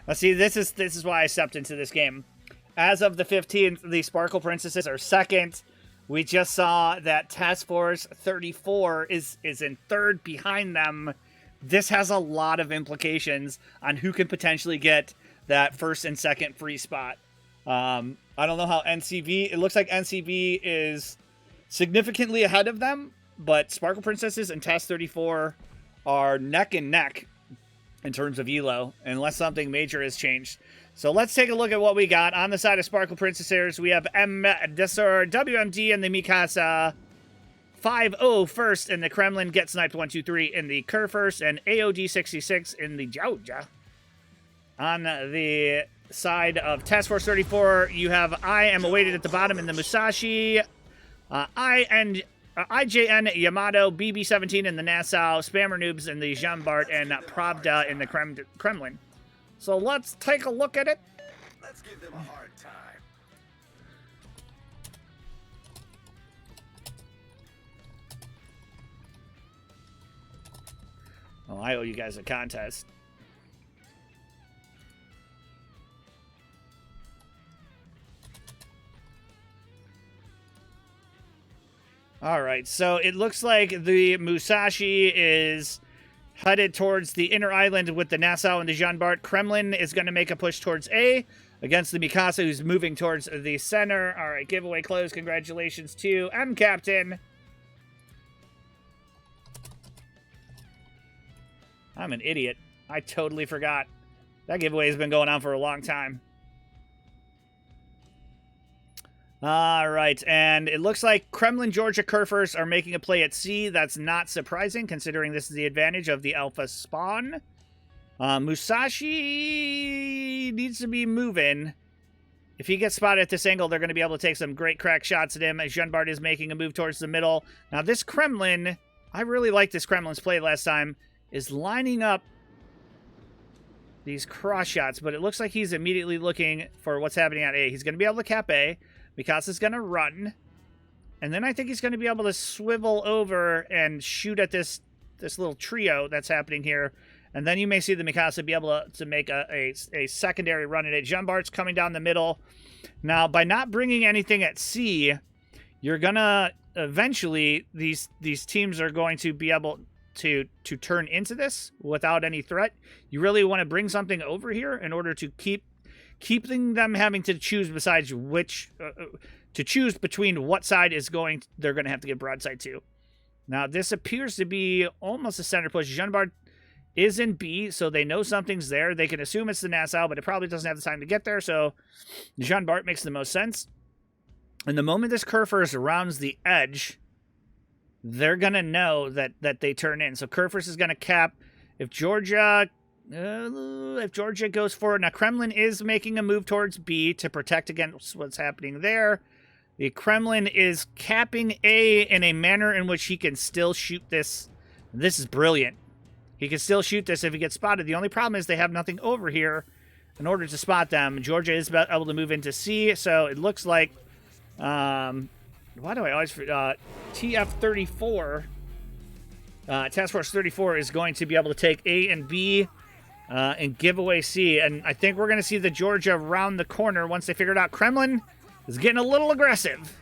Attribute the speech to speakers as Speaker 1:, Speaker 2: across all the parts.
Speaker 1: Let's see, this is why I stepped into this game. As of the 15th, the Sparkle Princesses are second. We just saw that Task Force 34 is in third behind them. This has a lot of implications on who can potentially get that first and second free spot. I don't know how NCV... It looks like NCV is significantly ahead of them, but Sparkle Princesses and Task 34 are neck and neck in terms of ELO, unless something major has changed. So let's take a look at what we got. On the side of Sparkle Princesses, we have M. Desor, WMD, and the Mikasa. 5-0 first in the Kremlin, Get Sniped 1-2-3 in the Kerr first, and AOD 66 in the Jouja. On the side of Task Force 34, you have I Am Awaited at the bottom in the Musashi, IJN Yamato, BB-17 in the Nassau, Spammer Noobs in the Jean Bart, and Pravda in the Kremlin. So let's take a look at it.
Speaker 2: Let's give them a hard time.
Speaker 1: Oh, I owe you guys a contest. All right, so it looks like the Musashi is headed towards the inner island with the Nassau and the Jean Bart. Kremlin is going to make a push towards A against the Mikasa, who's moving towards the center. All right, giveaway closed. Congratulations to M Captain. I'm an idiot. I totally forgot. That giveaway has been going on for a long time. All right, and it looks like Kremlin, Georgia, Kerfers are making a play at C. That's not surprising, considering this is the advantage of the Alpha spawn. Musashi needs to be moving. If he gets spotted at this angle, they're going to be able to take some great crack shots at him, as Jean Bart is making a move towards the middle. Now, this Kremlin, I really liked this Kremlin's play last time, is lining up these cross shots, but it looks like he's immediately looking for what's happening at A. He's going to be able to cap A. Mikasa's going to run. And then I think he's going to be able to swivel over and shoot at this little trio that's happening here. And then you may see the Mikasa be able to make a secondary run at it. Jean Bart's coming down the middle. Now, by not bringing anything at C, you're going to eventually, these teams are going to be able to turn into this without any threat. You really want to bring something over here in order to keeping them having to choose besides which to choose between what side they're going to have to get broadside to. Now this appears to be almost a center push. Jean Bart is in B, so they know something's there. They can assume it's the Nassau, but it probably doesn't have the time to get there, so Jean Bart makes the most sense. And the moment this Kerfers rounds the edge, they're going to know that they turn in. So Kerfers is going to cap. If Georgia goes forward. Now, Kremlin is making a move towards B to protect against what's happening there. The Kremlin is capping A in a manner in which he can still shoot this. This is brilliant. He can still shoot this if he gets spotted. The only problem is they have nothing over here in order to spot them. Georgia is able to move into C, so it looks like... why do I always... TF-34... Task Force 34 is going to be able to take A and B and give away C. And I think we're going to see the Georgia round the corner once they figure it out. Kremlin is getting a little aggressive.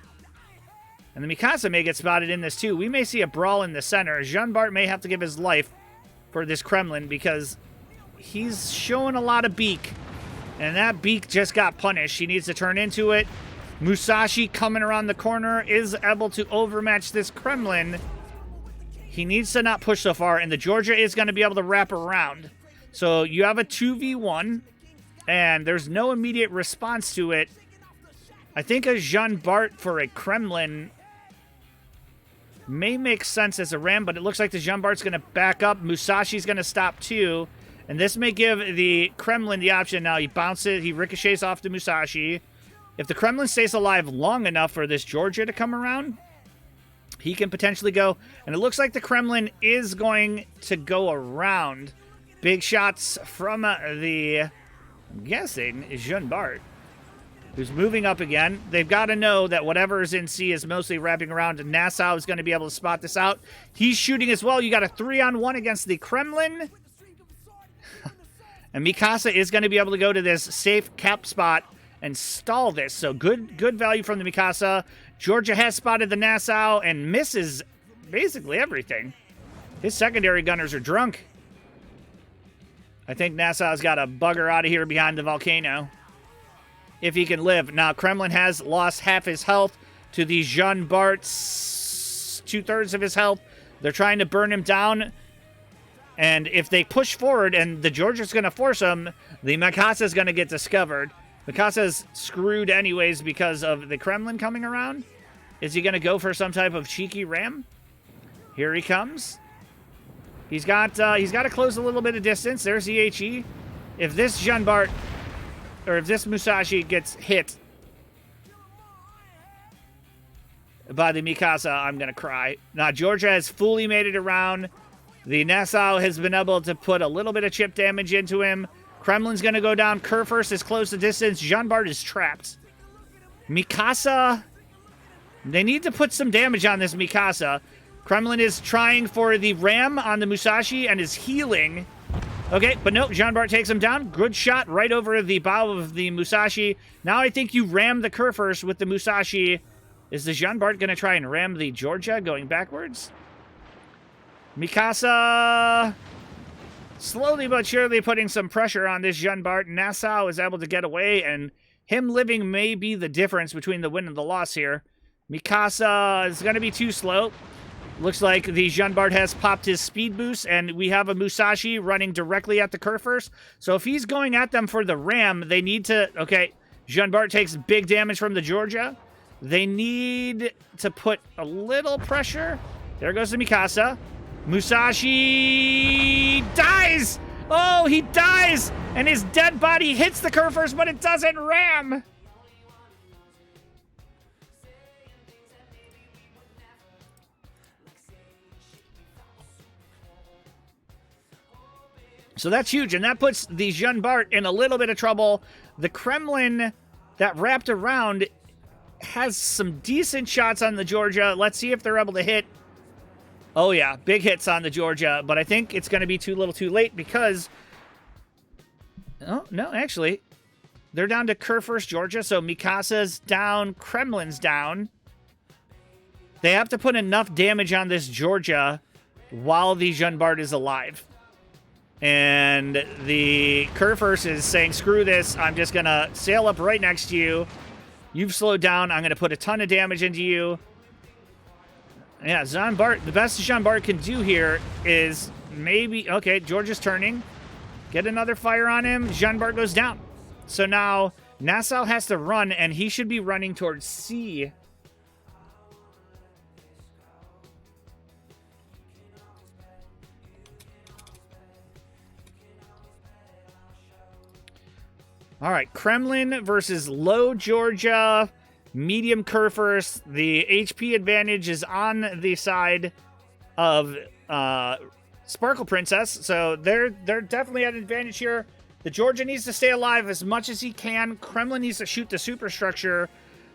Speaker 1: And the Mikasa may get spotted in this too. We may see a brawl in the center. Jean Bart may have to give his life for this Kremlin because he's showing a lot of beak. And that beak just got punished. He needs to turn into it. Musashi coming around the corner is able to overmatch this Kremlin. He needs to not push so far, and the Georgia is going to be able to wrap around. So you have a 2v1, and there's no immediate response to it. I think a Jean Bart for a Kremlin may make sense as a ram, but it looks like the Jean Bart's going to back up. Musashi's going to stop too, and this may give the Kremlin the option. Now he bounces, he ricochets off the Musashi. If the Kremlin stays alive long enough for this Georgia to come around, he can potentially go, and it looks like the Kremlin is going to go around. Big shots from I'm guessing, Jean Bart, who's moving up again. They've got to know that whatever is in C is mostly wrapping around, and Nassau is going to be able to spot this out. He's shooting as well. You got a 3-on-1 against the Kremlin. And Mikasa is going to be able to go to this safe cap spot and stall this. So good value from the Mikasa. Georgia has spotted the Nassau and misses basically everything. His secondary gunners are drunk. I think Nassau's got to bugger out of here behind the volcano if he can live. Now, Kremlin has lost half his health to the Jean Bart's 2/3 of his health. They're trying to burn him down. And if they push forward and the Georgia's going to force them, the Mikasa's going to get discovered. Mikasa's screwed anyways because of the Kremlin coming around. Is he going to go for some type of cheeky ram? Here he comes. He's got to close a little bit of distance. There's the HE. If this Jean Bart, or if this Musashi gets hit by the Mikasa, I'm going to cry. Now, Georgia has fully made it around. The Nassau has been able to put a little bit of chip damage into him. Kremlin's going to go down. Kurfürst is close to distance. Jean Bart is trapped. Mikasa, they need to put some damage on this Mikasa. Kremlin is trying for the ram on the Musashi and is healing. Okay, but no, Jean Bart takes him down. Good shot right over the bow of the Musashi. Now I think you ram the Kurfürst with the Musashi. Is the Jean Bart going to try and ram the Georgia going backwards? Mikasa slowly but surely putting some pressure on this Jean Bart. Nassau is able to get away, and him living may be the difference between the win and the loss here. Mikasa is going to be too slow. Looks like the Jean Bart has popped his speed boost, and we have a Musashi running directly at the Kurfürst. So if he's going at them for the ram, they need to... Okay, Jean Bart takes big damage from the Georgia. They need to put a little pressure. There goes the Mikasa. Musashi dies! Oh, he dies! And his dead body hits the Kurfürst, but it doesn't ram! So that's huge, and that puts the Jean Bart in a little bit of trouble. The Kremlin that wrapped around has some decent shots on the Georgia. Let's see if they're able to hit. Oh, yeah, big hits on the Georgia, but I think it's going to be too little too late because... Oh, no, actually, they're down to Kurfürst, Georgia, so Mikasa's down, Kremlin's down. They have to put enough damage on this Georgia while the Jean Bart is alive. And the Kurfürst is saying, screw this, I'm just going to sail up right next to you. You've slowed down, I'm going to put a ton of damage into you. Yeah, Jean Bart, the best Jean Bart can do here is maybe... Okay, George is turning. Get another fire on him. Jean Bart goes down. So now Nassau has to run, and he should be running towards C. All right, Kremlin versus low Georgia, medium Kurfürst. The HP advantage is on the side of Sparkle Princess, so they're definitely at an advantage here. The Georgia needs to stay alive as much as he can. Kremlin needs to shoot the superstructure,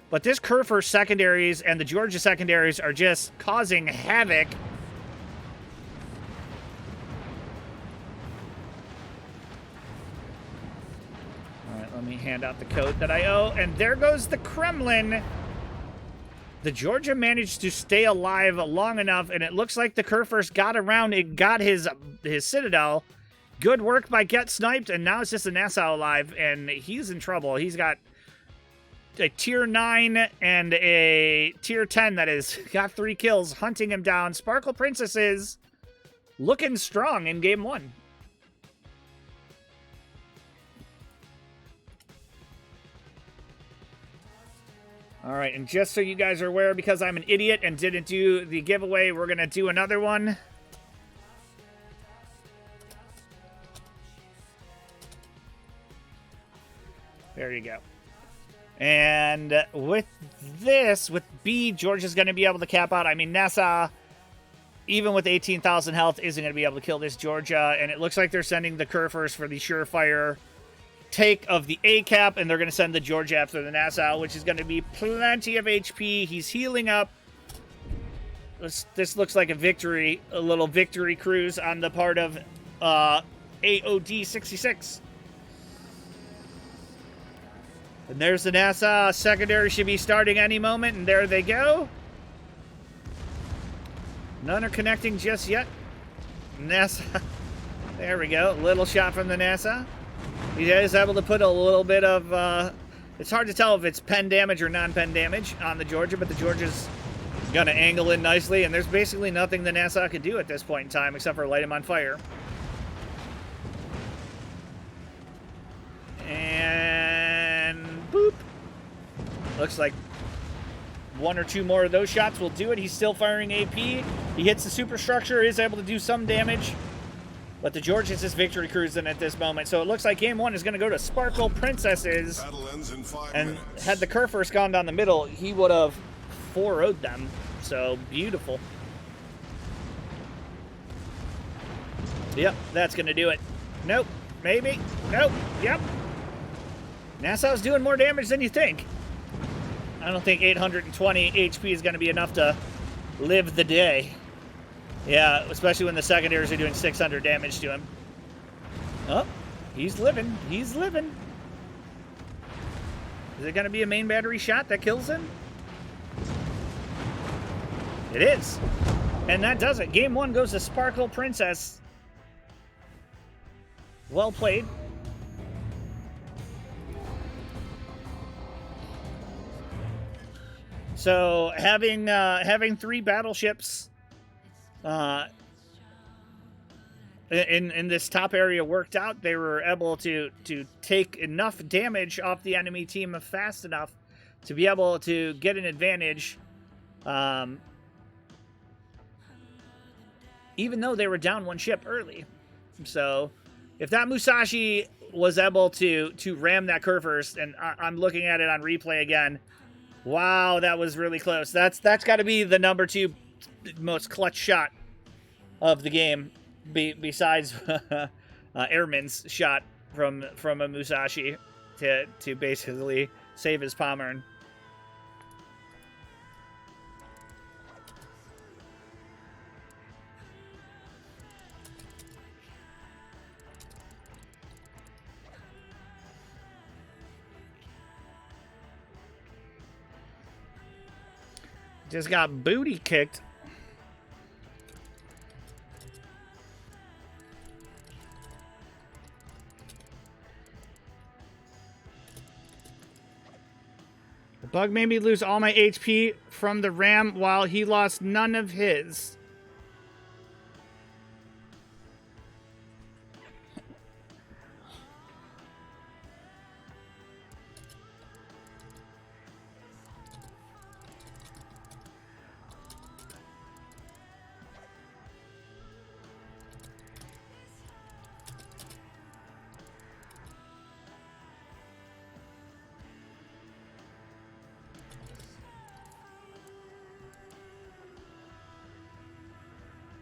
Speaker 1: but this Kurfürst secondaries and the Georgia secondaries are just causing havoc. Let me hand out the code that I owe. And there goes the Kremlin. The Georgia managed to stay alive long enough, and it looks like the Kurfürst got around and got his citadel. Good work by Get Sniped, and now it's just a Nassau alive, and he's in trouble. He's got a tier 9 and a tier 10 that has got 3 kills, hunting him down. Sparkle Princess is looking strong in game 1. All right, and just so you guys are aware, because I'm an idiot and didn't do the giveaway, we're going to do another one. There you go. And with this, with B, George is going to be able to cap out. I mean, Nassau, even with 18,000 health, isn't going to be able to kill this Georgia. And it looks like they're sending the Kurfürst for the surefire take of the A cap, and they're going to send the Georgia after the Nassau, which is going to be plenty of HP. He's healing up. This looks like a victory, a little victory cruise on the part of AOD 66. And there's the NASA secondary, should be starting any moment, and there they go. None are connecting just yet. NASA, there we go. Little shot from the NASA. He is able to put a little bit of, it's hard to tell if it's pen damage or non-pen damage on the Georgia, but the Georgia's gonna angle in nicely, and there's basically nothing the NASA could do at this point in time except for light him on fire. And boop. Looks like one or two more of those shots will do it. He's still firing AP. He hits the superstructure, is able to do some damage. But the Georgia is just victory cruising at this moment. So it looks like game one is going to go to Sparkle Princesses.
Speaker 2: Battle ends in 5
Speaker 1: And
Speaker 2: minutes.
Speaker 1: had the Kerr first gone down the middle, he would have 4-0'd them. So beautiful. Yep, that's going to do it. Nope. Maybe. Nope. Yep. Nassau's doing more damage than you think. I don't think 820 HP is going to be enough to live the day. Yeah, especially when the secondaries are doing 600 damage to him. Oh, he's living. He's living. Is it going to be a main battery shot that kills him? It is. And that does it. Game one goes to Sparkle Princess. Well played. So having 3 battleships in this top area worked out. They were able to take enough damage off the enemy team fast enough to be able to get an advantage, even though they were down 1 ship early. So if that Musashi was able to ram that Kerr first, and I'm looking at it on replay again, wow, that was really close. That's got to be the number 2 most clutch shot of the game, besides Airman's shot from a Musashi to basically save his Pommern. Just got booty kicked. The bug made me lose all my HP from the ram while he lost none of his.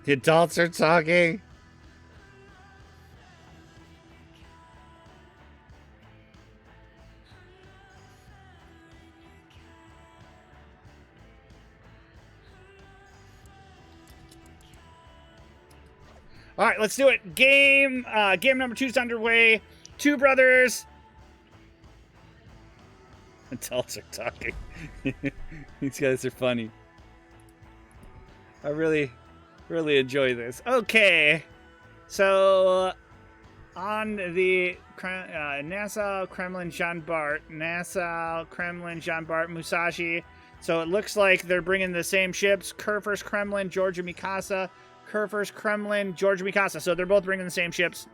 Speaker 1: The adults are talking. All right, let's do it. Game number 2's underway. 2 brothers. Adults are talking. These guys are funny. I really enjoy this. Okay, so on the Nassau, Kremlin, Jean Bart, Nassau, Kremlin, Jean Bart, Musashi. So it looks like they're bringing the same ships. Kerr first, Kremlin, Georgia, Mikasa. Kerr first, Kremlin, Georgia, Mikasa. So they're both bringing the same ships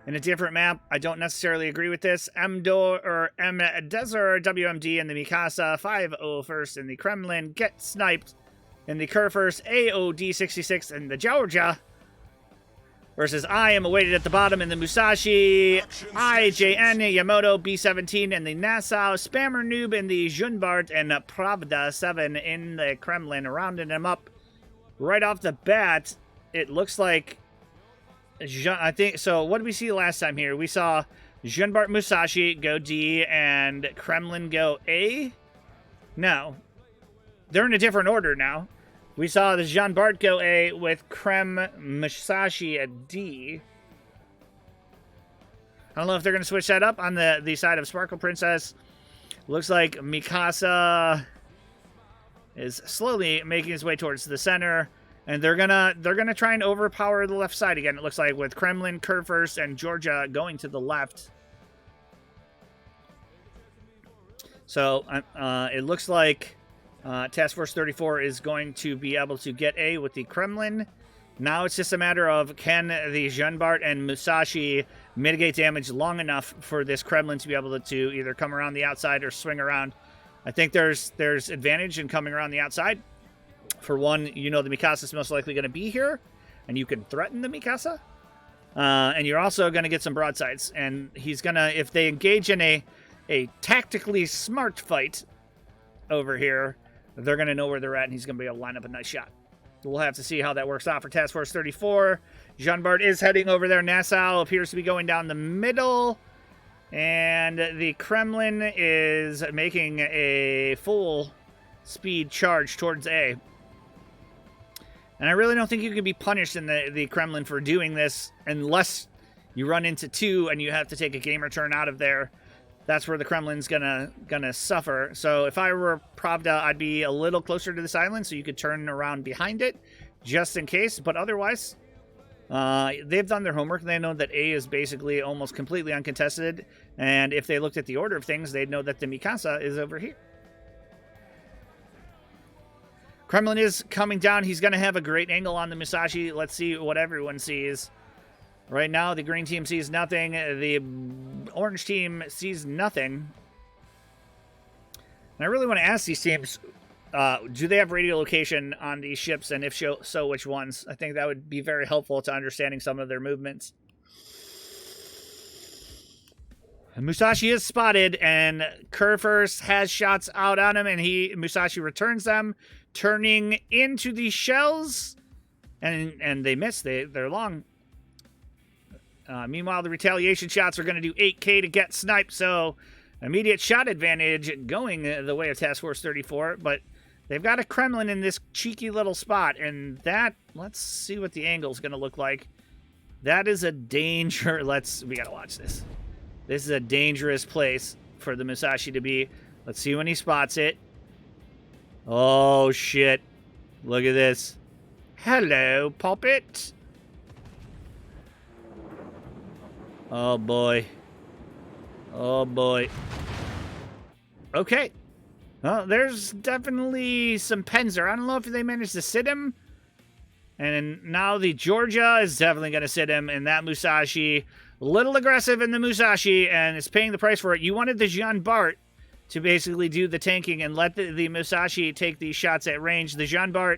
Speaker 1: in a different map. I don't necessarily agree with this. M-Desert, WMD, and the Mikasa 5-0 first, and the Kremlin get sniped. And the Kerr first, AOD 66, and the Georgia versus I am awaited at the bottom in the Musashi, IJN, Yamato, B17, and the Nassau, Spammer Noob, and the Junbart, and Pravda 7 in the Kremlin, rounding them up right off the bat. It looks like, I think, so what did we see last time here? We saw Junbart Musashi go D and Kremlin go A? No. They're in a different order now. We saw the Jean Bart go A with Musashi at D. I don't know if they're going to switch that up on the side of Sparkle Princess. Looks like Mikasa is slowly making his way towards the center, and they're gonna try and overpower the left side again. It looks like with Kremlin, Kurfürst, and Georgia going to the left. So it looks like Task Force 34 is going to be able to get A with the Kremlin. Now it's just a matter of, can the Jeanbart and Musashi mitigate damage long enough for this Kremlin to be able to either come around the outside or swing around. I think there's advantage in coming around the outside. For one, you know the Mikasa is most likely going to be here, and you can threaten the Mikasa. And you're also going to get some broadsides. And he's going to, if they engage in a tactically smart fight over here, they're going to know where they're at, and he's going to be able to line up a nice shot. We'll have to see how that works out for Task Force 34. Jeanbart is heading over there. Nassau appears to be going down the middle. And the Kremlin is making a full speed charge towards A. And I really don't think you can be punished in the Kremlin for doing this unless you run into 2 and you have to take a game return out of there. That's where the Kremlin's gonna suffer. So if I were Pravda, I'd be a little closer to this island so you could turn around behind it, just in case. But otherwise, they've done their homework. They know that A is basically almost completely uncontested. And if they looked at the order of things, they'd know that the Mikasa is over here. Kremlin is coming down. He's going to have a great angle on the Musashi. Let's see what everyone sees. Right now, the green team sees nothing. The orange team sees nothing. And I really want to ask these teams, do they have radio location on these ships? And if so, which ones? I think that would be very helpful to understanding some of their movements. And Musashi is spotted, and Kurfürst has shots out on him, and Musashi returns them, turning into the shells, and they miss. They're long. Meanwhile, the retaliation shots are going to do 8K to get sniped, so immediate shot advantage going the way of Task Force 34, but they've got a Kremlin in this cheeky little spot, and that, let's see what the angle is going to look like. That is a danger. We got to watch this. This is a dangerous place for the Musashi to be. Let's see when he spots it. Oh, shit. Look at this. Hello, puppet. Oh, boy. Oh, boy. Okay. Well, there's definitely some Penzer. I don't know if they managed to sit him. And now the Georgia is definitely going to sit him. And that Musashi, a little aggressive in the Musashi, and is paying the price for it. You wanted the Jeanbart to basically do the tanking and let the Musashi take these shots at range. The Jeanbart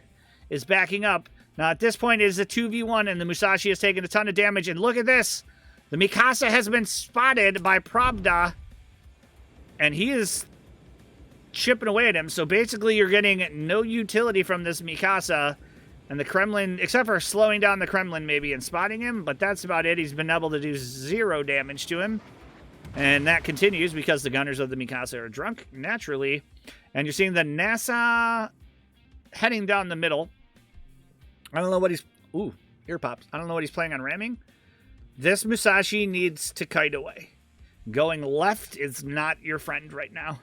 Speaker 1: is backing up. Now, at this point, it is a 2v1, and the Musashi has taken a ton of damage. And look at this. The Mikasa has been spotted by Pravda, and he is chipping away at him. So basically, you're getting no utility from this Mikasa, and the Kremlin, except for slowing down the Kremlin maybe and spotting him, but that's about it. He's been able to do 0 damage to him, and that continues because the gunners of the Mikasa are drunk, naturally. And you're seeing the NASA heading down the middle. I don't know what he's... Ooh, ear pops. I don't know what he's planning on ramming. This Musashi needs to kite away. Going left is not your friend right now.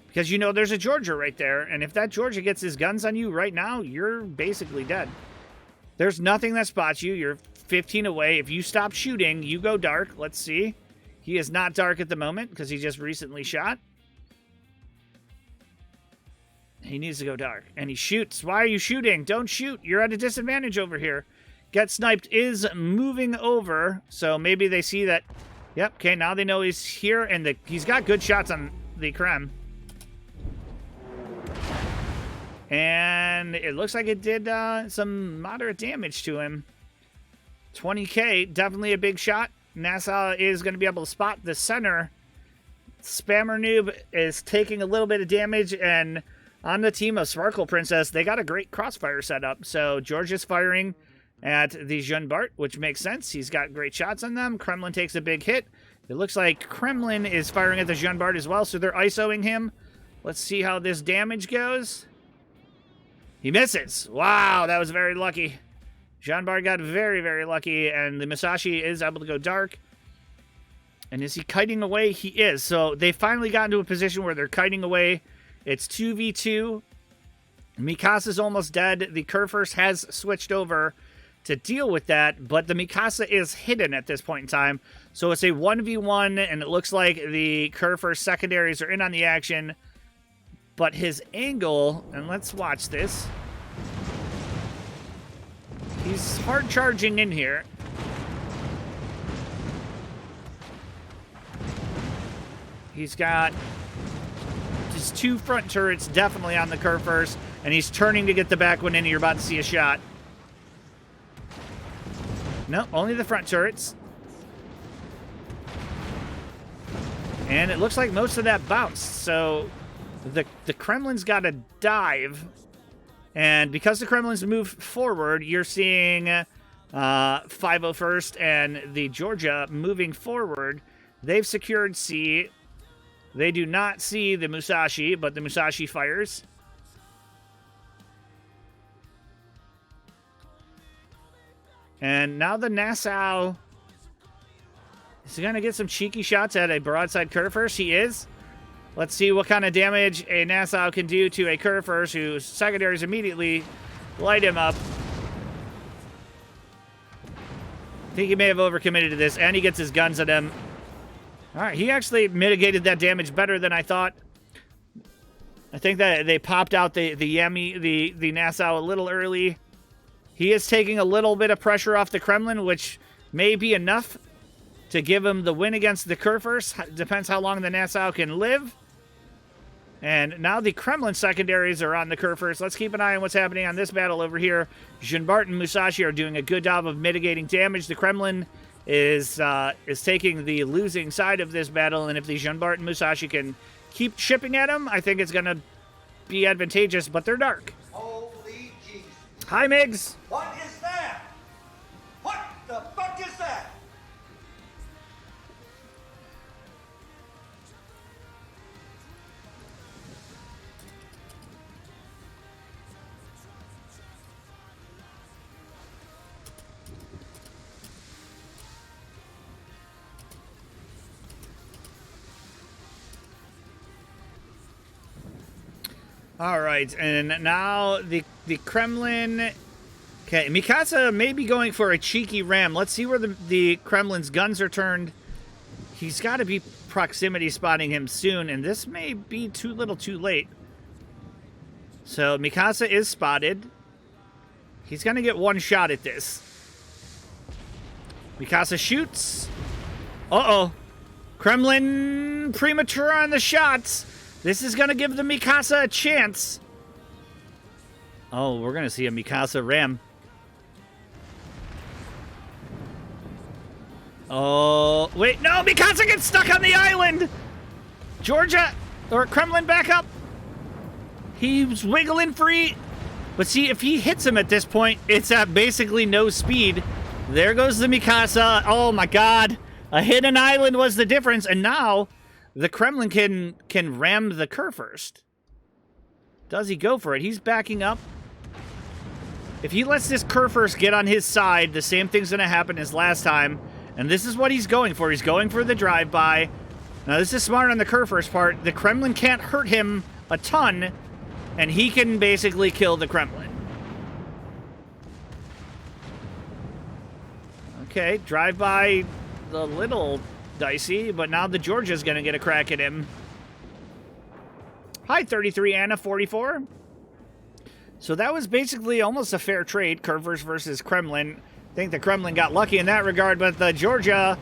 Speaker 1: Because you know there's a Georgia right there, and if that Georgia gets his guns on you right now, you're basically dead. There's nothing that spots you. You're 15 away. If you stop shooting, you go dark. Let's see. He is not dark at the moment because he just recently shot. He needs to go dark. And he shoots. Why are you shooting? Don't shoot. You're at a disadvantage over here. Get sniped is moving over, so maybe they see that. Yep, okay, now they know he's here, and he's got good shots on the Krem. And it looks like it did some moderate damage to him. 20K, definitely a big shot. Nassau is going to be able to spot the center. Spammer Noob is taking a little bit of damage, and on the team of Sparkle Princess, they got a great crossfire setup. So George is firing at the Jeanbart, which makes sense. He's got great shots on them. Kremlin takes a big hit. It looks like Kremlin is firing at the Jeanbart as well, so they're ISOing him. Let's see how this damage goes. He misses. Wow, that was very lucky. Jeanbart got very, very lucky, and the Musashi is able to go dark. And is he kiting away? He is. So they finally got into a position where they're kiting away. It's 2v2. Mikasa's almost dead. The Kurfürst has switched over to deal with that, but the Mikasa is hidden at this point in time. So it's a 1v1, and it looks like the Kurfürst secondaries are in on the action. But his angle, and let's watch this. He's hard charging in here. He's got his 2 front turrets definitely on the Kurfürst, and he's turning to get the back one in, and you're about to see a shot. No, only the front turrets. And it looks like most of that bounced, so the Kremlin's got to dive. And because the Kremlin's move forward, you're seeing 501st and the Georgia moving forward. They've secured C. They do not see the Musashi, but the Musashi fires. And now the Nassau is going to get some cheeky shots at a broadside Kurfürst. He is. Let's see what kind of damage a Nassau can do to a Kurfürst, whose secondaries immediately light him up. I think he may have overcommitted to this, and he gets his guns at him. All right, he actually mitigated that damage better than I thought. I think that they popped out the Yemi, the Nassau a little early. He is taking a little bit of pressure off the Kremlin, which may be enough to give him the win against the Kurfürst. Depends how long the Nassau can live. And now the Kremlin secondaries are on the Kurfürst. Let's keep an eye on what's happening on this battle over here. Jean-Bart and Musashi are doing a good job of mitigating damage. The Kremlin is taking the losing side of this battle, and if the Jean-Bart and Musashi can keep chipping at him, I think it's going to be advantageous, but they're dark.
Speaker 2: Holy Jesus.
Speaker 1: Hi, Migs.
Speaker 2: What is that? What the fuck is that?
Speaker 1: All right, and now the Kremlin. Okay, Mikasa may be going for a cheeky ram. Let's see where the Kremlin's guns are turned. He's got to be proximity spotting him soon, and this may be too little too late. So Mikasa is spotted. He's going to get one shot at this. Mikasa shoots. Uh-oh. Kremlin premature on the shots. This is going to give the Mikasa a chance. Oh, we're going to see a Mikasa ram. Oh, wait, no, Mikasa gets stuck on the island. Georgia, or Kremlin back up. He's wiggling free. But see, if he hits him at this point, it's at basically no speed. There goes the Mikasa. Oh, my God. A hidden island was the difference. And now the Kremlin can ram the Kurfürst. Does he go for it? He's backing up. If he lets this Kurfürst get on his side, the same thing's going to happen as last time. And this is what he's going for. He's going for the drive-by. Now, this is smart on the Kurfürst part. The Kremlin can't hurt him a ton, and he can basically kill the Kremlin. Okay, drive-by a little dicey, but now the Georgia's going to get a crack at him. Hi, 33 Anna 44. So that was basically almost a fair trade, Kurfürst versus Kremlin. I think the Kremlin got lucky in that regard, but the Georgia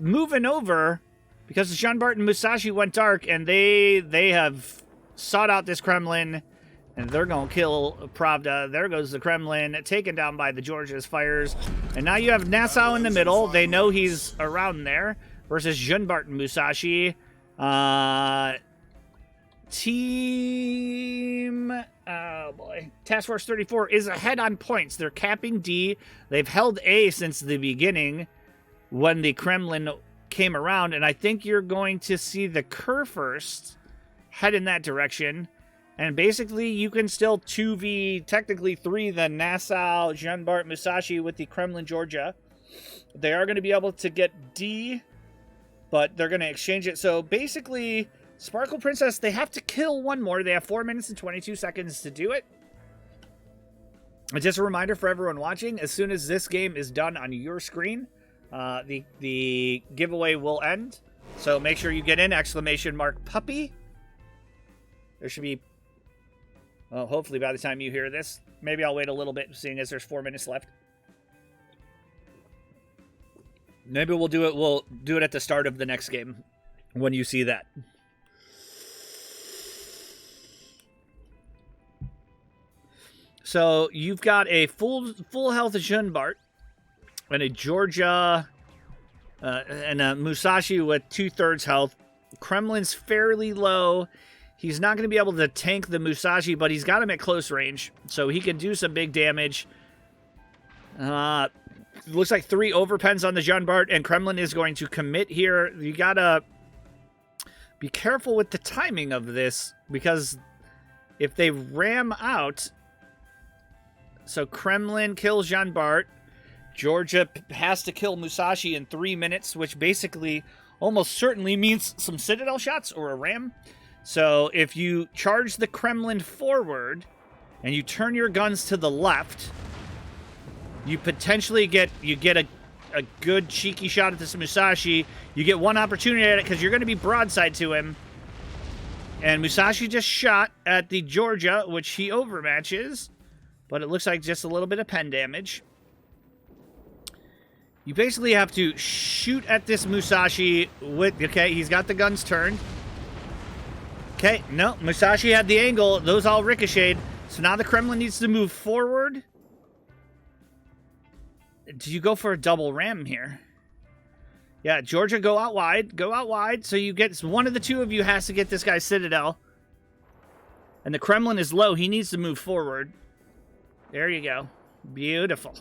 Speaker 1: moving over because the Jean-Bart and Musashi went dark, and they have sought out this Kremlin, and they're going to kill Pravda. There goes the Kremlin, taken down by the Georgia's fires. And now you have Nassau in the middle. They know he's around there versus Jean-Bart and Musashi. Oh boy. Task Force 34 is ahead on points. They're capping D. They've held A since the beginning when the Kremlin came around, and I think you're going to see the Kurfürst head in that direction. And basically, you can still 2v, technically 3, the Nassau, Jean-Bart, Musashi with the Kremlin, Georgia. They are going to be able to get D but they're going to exchange it. So basically, Sparkle Princess, they have to kill one more. They have 4 minutes and 22 seconds to do it. And just a reminder for everyone watching, as soon as this game is done on your screen, the giveaway will end. So make sure you get in, !puppy. There should be, well, hopefully by the time you hear this, maybe I'll wait a little bit, seeing as there's 4 minutes left. Maybe we'll do it at the start of the next game when you see that. So you've got a full health Junbart and a Georgia and a Musashi with 2/3 health. Kremlin's fairly low. He's not going to be able to tank the Musashi, but he's got him at close range, so he can do some big damage. Looks like 3 overpens on the Junbart, and Kremlin is going to commit here. You got to be careful with the timing of this, because if they ram out... So Kremlin kills Junbart. Georgia has to kill Musashi in 3 minutes, which basically almost certainly means some Citadel shots or a ram. So if you charge the Kremlin forward and you turn your guns to the left, you potentially get a good cheeky shot at this Musashi. You get one opportunity at it because you're going to be broadside to him. And Musashi just shot at the Georgia, which he overmatches. But it looks like just a little bit of pen damage. You basically have to shoot at this Musashi with... Okay, he's got the guns turned. Okay, no, Musashi had the angle. Those all ricocheted. So now the Kremlin needs to move forward. Do you go for a double ram here? Yeah, Georgia, go out wide. Go out wide. So you get... One of the two of you has to get this guy's Citadel. And the Kremlin is low. He needs to move forward. There you go. Beautiful.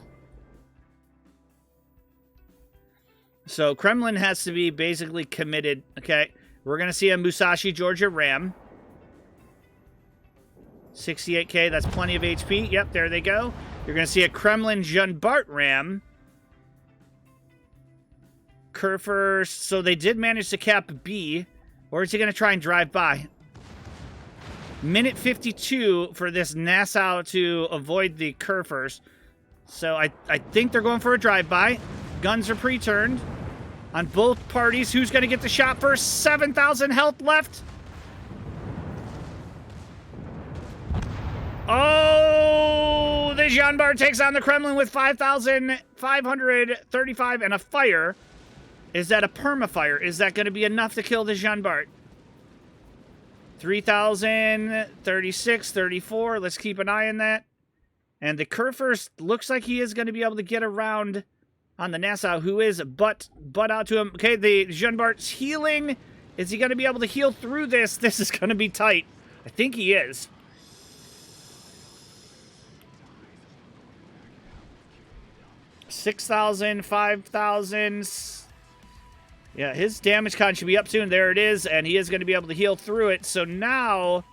Speaker 1: So Kremlin has to be basically committed. Okay. We're going to see a Musashi Georgia ram. 68k. That's plenty of HP. Yep, there they go. You're going to see a Kremlin Junbart ram. Kerfer. So they did manage to cap B. Or is he going to try and drive by? Minute 52 for this Nassau to avoid the Kerfers. So I think they're going for a drive-by. Guns are pre-turned on both parties. Who's going to get the shot first? 7,000 health left. Oh, the Junbart takes on the Kremlin with 5,535 and a fire. Is that a perma-fire? Is that going to be enough to kill the Junbart? 3,000, 36, 34. Let's keep an eye on that. And the Kerfers looks like he is going to be able to get around on the Nassau, who is butt out to him. Okay, the Junbart's healing. Is he going to be able to heal through this? This is going to be tight. I think he is. $6,000, $5,000. Yeah, his damage con should be up soon. There it is, and he is going to be able to heal through it. So now,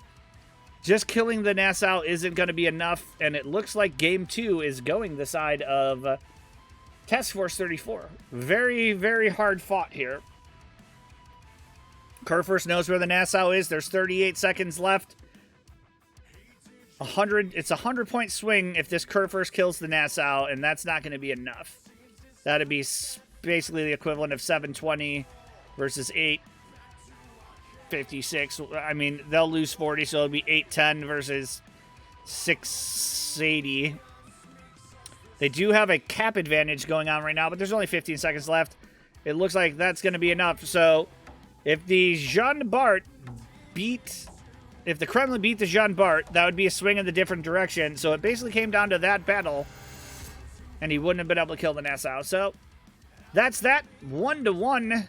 Speaker 1: just killing the Nassau isn't going to be enough, and it looks like Game 2 is going the side of Task Force 34. Very, very hard fought here. Kerfers knows where the Nassau is. There's 38 seconds left. It's a 100-point swing if this Kerfers kills the Nassau, and that's not going to be enough. That'd be basically the equivalent of 720 versus 856. I mean, they'll lose 40, so it'll be 810 versus 680. They do have a cap advantage going on right now, but there's only 15 seconds left. It looks like that's going to be enough. So if the Junbart if the Kremlin beat the Junbart, that would be a swing in the different direction. So it basically came down to that battle, and he wouldn't have been able to kill the Nassau. So that's that. 1-1.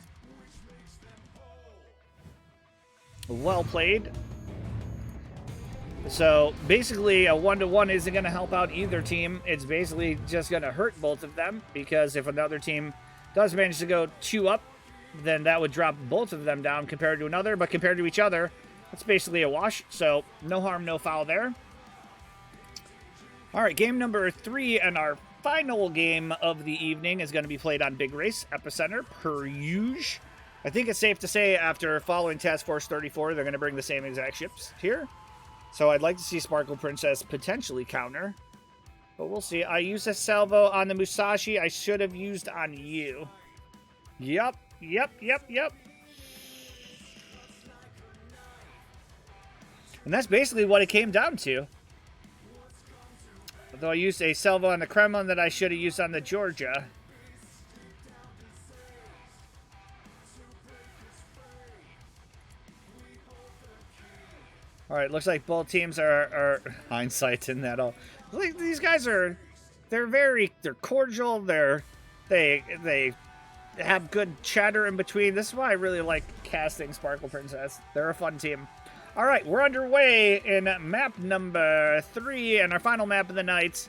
Speaker 1: Well played. So basically a 1-1 isn't going to help out either team. It's basically just going to hurt both of them, because if another team does manage to go 2 up, then that would drop both of them down compared to another. But compared to each other, it's basically a wash. So no harm, no foul there. All right, game number 3 and our final game of the evening is going to be played on Big Race Epicenter per usual. I think it's safe to say after following Task Force 34, they're going to bring the same exact ships here. So I'd like to see Sparkle Princess potentially counter. But we'll see. I used a salvo on the Musashi I should have used on you. Yep. And that's basically what it came down to. Although I used a salvo on the Kremlin that I should have used on the Georgia. All right, looks like both teams are hindsight in that all. Like these guys are, they're cordial. They have good chatter in between. This is why I really like casting Sparkle Princess. They're a fun team. All right, we're underway in map number 3 and our final map of the night.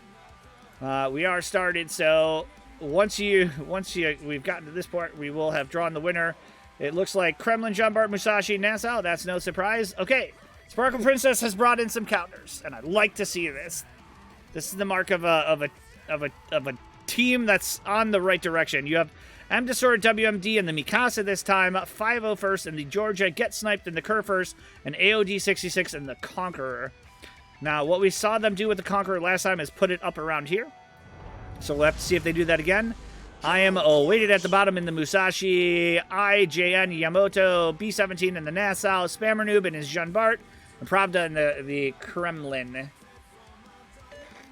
Speaker 1: We are started, so once we've gotten to this part, we will have drawn the winner. It looks like Kremlin, Jean Bart, Musashi, Nassau. That's no surprise. Okay, Sparkle Princess has brought in some counters, and I like to see this. This is the mark of a team that's on the right direction. You have Amdesor, WMD, and the Mikasa this time, 5-0 first, and the Georgia Get Sniped in the Kerr first, and AOD 66 and the Conqueror. Now, what we saw them do with the Conqueror last time is put it up around here. So we'll have to see if they do that again. I am weighted at the bottom in the Musashi, IJN Yamato, B17 in the Nassau, Spammer Noob in his Jean Bart, and Pravda in the Kremlin.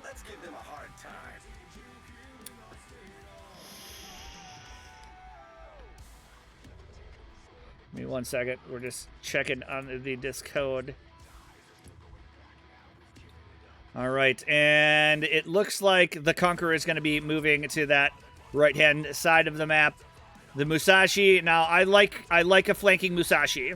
Speaker 2: Let's give them a hard time.
Speaker 1: Give me 1 second. We're just checking on the Discord. All right, and it looks like the Conqueror is going to be moving to that right-hand side of the map. The Musashi, now I like a flanking Musashi.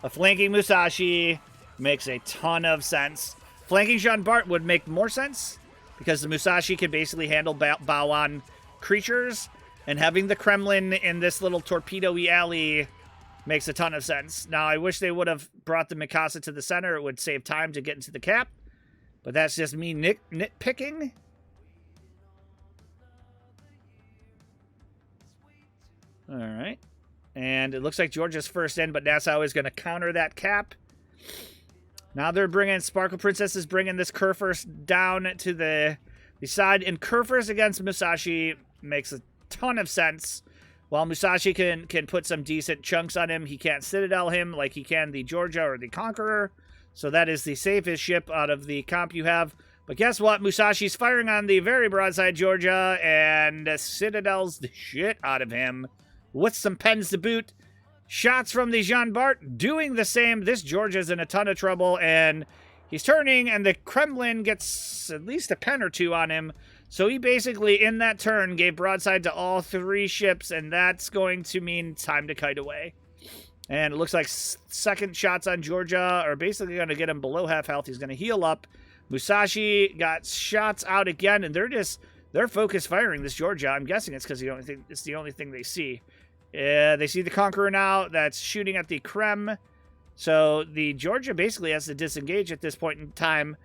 Speaker 1: A flanking Musashi makes a ton of sense. Flanking Jean Bart would make more sense because the Musashi can basically handle bow-on creatures, and having the Kremlin in this little torpedo-y alley makes a ton of sense. Now, I wish they would have brought the Mikasa to the center. It would save time to get into the cap. But that's just me nitpicking. All right. And it looks like Georgia's first in, but Nassau is going to counter that cap. Now they're bringing, Sparkle Princess is bringing this Kerr first down to the side. And Kerr first against Musashi makes a ton of sense. While Musashi can put some decent chunks on him, he can't Citadel him like he can the Georgia or the Conqueror. So that is the safest ship out of the comp you have. But guess what? Musashi's firing on the very broadside Georgia and Citadels the shit out of him with some pens to boot. Shots from the Jean Bart doing the same. This Georgia's in a ton of trouble, and he's turning, and the Kremlin gets at least a pen or two on him. So he basically, in that turn, gave broadside to all 3 ships, and that's going to mean time to kite away. And it looks like second shots on Georgia are basically going to get him below half health. He's going to heal up. Musashi got shots out again, and they're focused firing this Georgia. I'm guessing it's because it's the only thing they see. They see the Conqueror now that's shooting at the Krem. So the Georgia basically has to disengage at this point in time.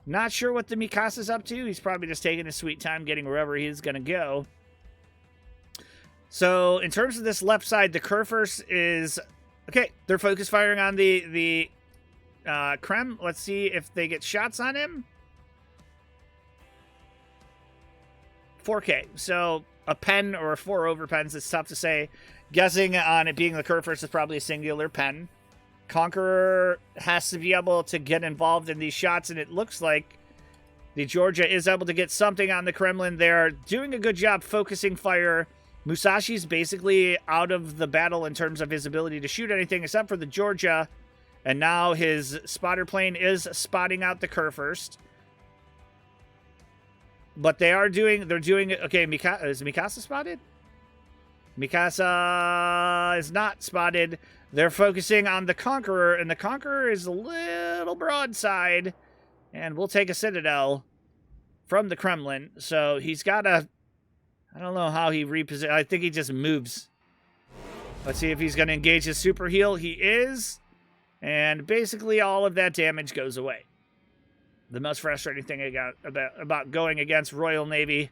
Speaker 1: Not sure what the Mikasa's up to. He's probably just taking his sweet time getting wherever he's going to go. So in terms of this left side, the Kerr first is... Okay, they're focus firing on the Krem. Let's see if they get shots on him. 4K. So a pen or 4 over pens, it's tough to say. Guessing on it being the Kerr first is probably a singular pen. Conqueror has to be able to get involved in these shots, and it looks like the Georgia is able to get something on the Kremlin. They're doing a good job focusing fire. Musashi's basically out of the battle in terms of his ability to shoot anything except for the Georgia. And now his spotter plane is spotting out the Kerr first. But they're doing, okay, is Mikasa spotted? Mikasa is not spotted. They're focusing on the Conqueror, and the Conqueror is a little broadside. And we'll take a Citadel from the Kremlin. So he's got a... I don't know how he repositions. I think he just moves. Let's see if he's going to engage his super heal. He is. And basically all of that damage goes away. The most frustrating thing I got about going against Royal Navy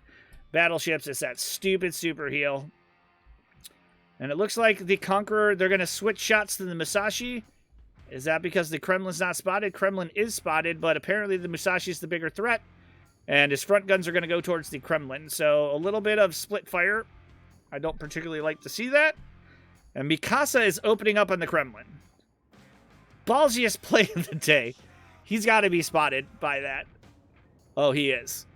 Speaker 1: battleships is that stupid super heal. And it looks like the Conqueror, they're going to switch shots to the Musashi. Is that because the Kremlin's not spotted? Kremlin is spotted, but apparently the Musashi's the bigger threat. And his front guns are going to go towards the Kremlin. So a little bit of split fire. I don't particularly like to see that. And Mikasa is opening up on the Kremlin. Ballsiest play of the day. He's got to be spotted by that. Oh, he is.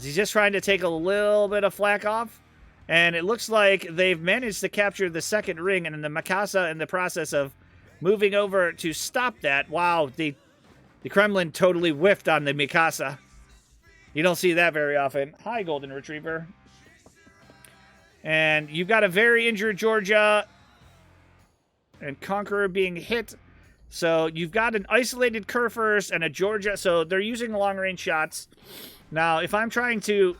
Speaker 1: He's just trying to take a little bit of flak off. And it looks like they've managed to capture the second ring. And then the Mikasa in the process of moving over to stop that. Wow, the Kremlin totally whiffed on the Mikasa. You don't see that very often. Hi, Golden Retriever. And you've got a very injured Georgia. And Conqueror being hit. So you've got an isolated Kerr first and a Georgia. So they're using long-range shots. Now, if I'm trying to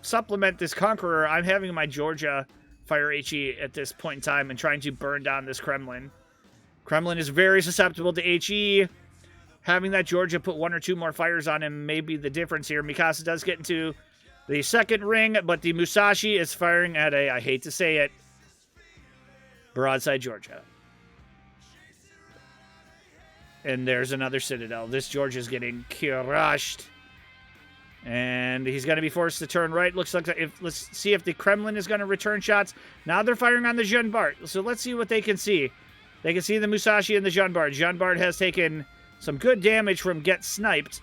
Speaker 1: supplement this Conqueror, I'm having my Georgia fire HE at this point in time and trying to burn down this Kremlin. Kremlin is very susceptible to HE. Having that Georgia put 1 or 2 more fires on him may be the difference here. Mikasa does get into the second ring, but the Musashi is firing at a, I hate to say it, broadside Georgia. And there's another Citadel. This Georgia's getting crushed. And he's going to be forced to turn right. Looks like let's see if the Kremlin is going to return shots. Now they're firing on the Jean Bart. So let's see what they can see. They can see the Musashi and the Jean Bart. Jean Bart has taken some good damage from get sniped.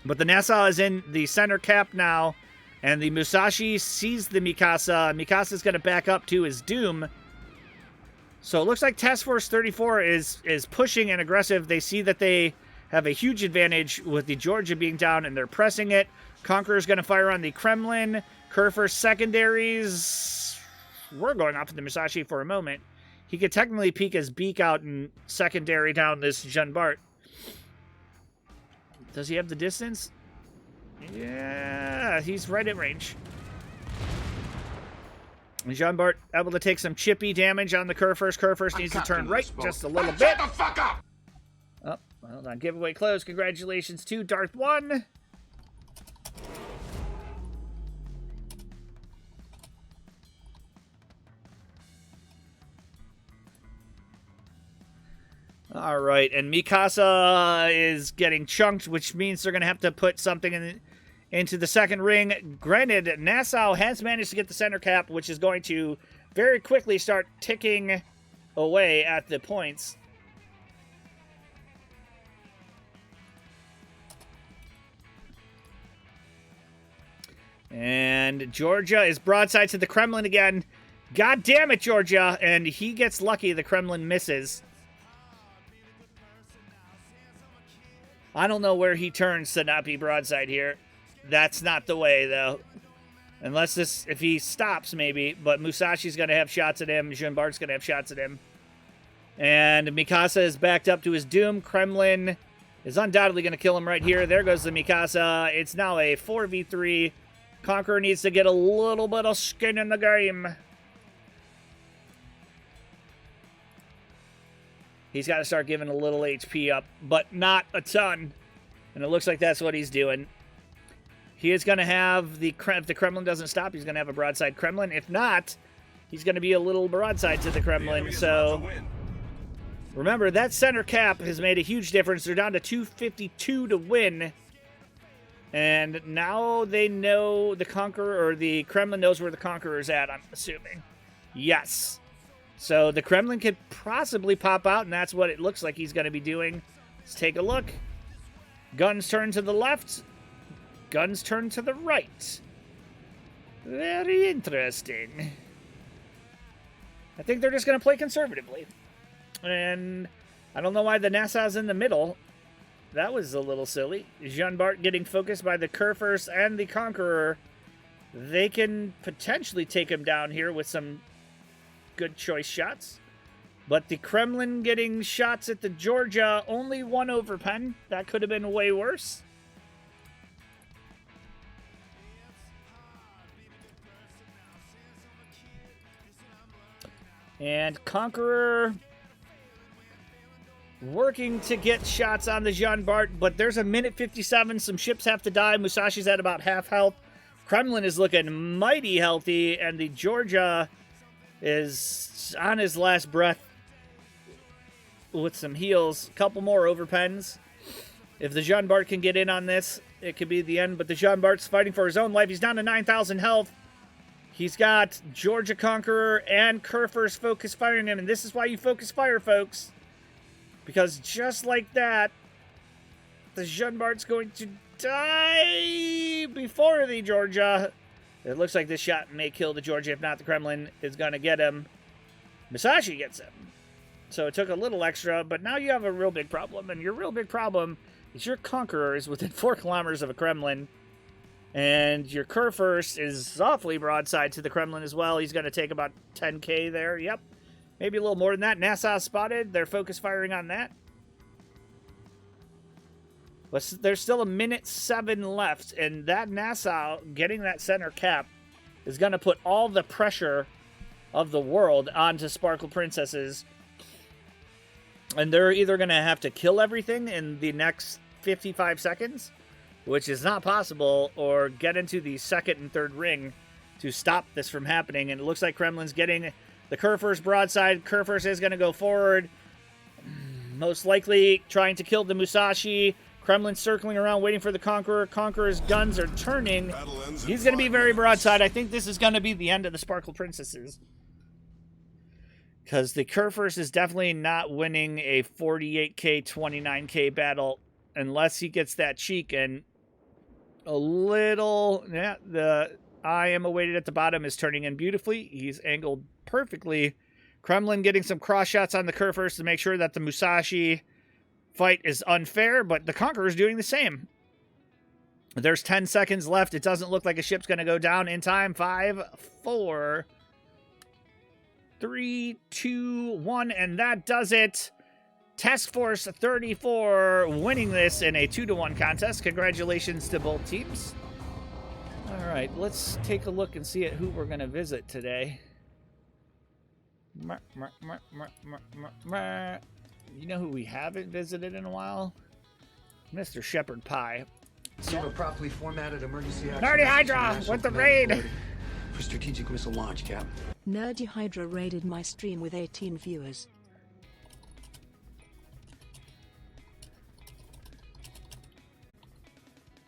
Speaker 1: But the Nassau is in the center cap now. And the Musashi sees the Mikasa. Mikasa's going to back up to his doom. So it looks like Task Force 34 is pushing and aggressive. They see that they have a huge advantage with the Georgia being down, and they're pressing it. Conqueror's going to fire on the Kremlin. Kerr for secondaries. We're going off of the Musashi for a moment. He could technically peek his beak out and secondary down this Jean Bart. Does he have the distance? Yeah, he's right at range. Jean Bart able to take some chippy damage on the Kerr first. Kerr first needs to turn right just a little bit.
Speaker 2: Shut the fuck up!
Speaker 1: Oh, hold on. Giveaway closed. Congratulations to Darth 1. All right, and Mikasa is getting chunked, which means they're going to have to put something into the second ring. Granted, Nassau has managed to get the center cap, which is going to very quickly start ticking away at the points. And Georgia is broadside to the Kremlin again. God damn it, Georgia. And he gets lucky. The Kremlin misses. I don't know where he turns to not be broadside here. That's not the way, though. Unless if he stops, maybe. But Musashi's going to have shots at him. Jean Bart's going to have shots at him. And Mikasa is backed up to his doom. Kremlin is undoubtedly going to kill him right here. There goes the Mikasa. It's now a 4v3. Conqueror needs to get a little bit of skin in the game. He's got to start giving a little HP up, but not a ton. And it looks like that's what he's doing. He is going to have if the Kremlin doesn't stop, he's going to have a broadside Kremlin. If not, he's going to be a little broadside to the Kremlin. So remember, that center cap has made a huge difference. They're down to 252 to win. And now they know the Conqueror, or the Kremlin knows where the Conqueror's at, I'm assuming. Yes. So the Kremlin could possibly pop out, and that's what it looks like he's going to be doing. Let's take a look. Guns turn to the left. Guns turn to the right. Very interesting. I think they're just going to play conservatively. And I don't know why the Nassau's in the middle. That was a little silly. Jean Bart getting focused by the Kerr first and the Conqueror. They can potentially take him down here with some good choice shots. But the Kremlin getting shots at the Georgia, only one overpen. That could have been way worse. And Conqueror working to get shots on the Jean Bart, but there's a minute 57. Some ships have to die. Musashi's at about half health. Kremlin is looking mighty healthy, and the Georgia is on his last breath with some heals. A couple more overpens. If the Jean Bart can get in on this, it could be the end. But the Jean Bart's fighting for his own life. He's down to 9,000 health. He's got Georgia Conqueror and Kerfur's focus firing him. And this is why you focus fire, folks. Because just like that, the Jean Bart's going to die before the Georgia. It looks like this shot may kill the Georgia. If not, the Kremlin is going to get him. Musashi gets him. So it took a little extra, but now you have a real big problem. And your real big problem is your Conqueror is within 4 kilometers of a Kremlin. And your Kerfurst is awfully broadside to the Kremlin as well. He's going to take about 10k there. Yep. Maybe a little more than that. Nassau spotted. They're focus firing on that. But there's still 1:07 left. And that Nassau getting that center cap is going to put all the pressure of the world onto Sparkle Princesses. And they're either going to have to kill everything in the next 55 seconds, which is not possible, or get into the second and third ring to stop this from happening. And it looks like Kremlin's getting the Kerfur's broadside. Kerfur's is going to go forward, most likely trying to kill the Musashi. Kremlin circling around, waiting for the Conqueror. Conqueror's guns are turning. He's going to be very broadside. I think this is going to be the end of the Sparkle Princesses. Because the Kerfur's is definitely not winning a 48k, 29k battle unless he gets that cheek. And a little, yeah, the I am awaited at the bottom is turning in beautifully. He's angled perfectly. Kremlin getting some cross shots on the Kerfur's to make sure that the Musashi fight is unfair, but the Conqueror's doing the same. There's 10 seconds left. It doesn't look like a ship's going to go down in time. 5, 4, 3, 2, 1, and that does it. Task Force 34 winning this in a 2-1 contest. Congratulations to both teams. All right, let's take a look and see at who we're going to visit today. You know who we haven't visited in a while? Mr. Shepherd Pie.
Speaker 3: You have a properly formatted emergency action.
Speaker 1: Nerdy Hydra with the raid.
Speaker 3: For strategic missile launch, Cap.
Speaker 4: Nerdy Hydra raided my stream with 18 viewers.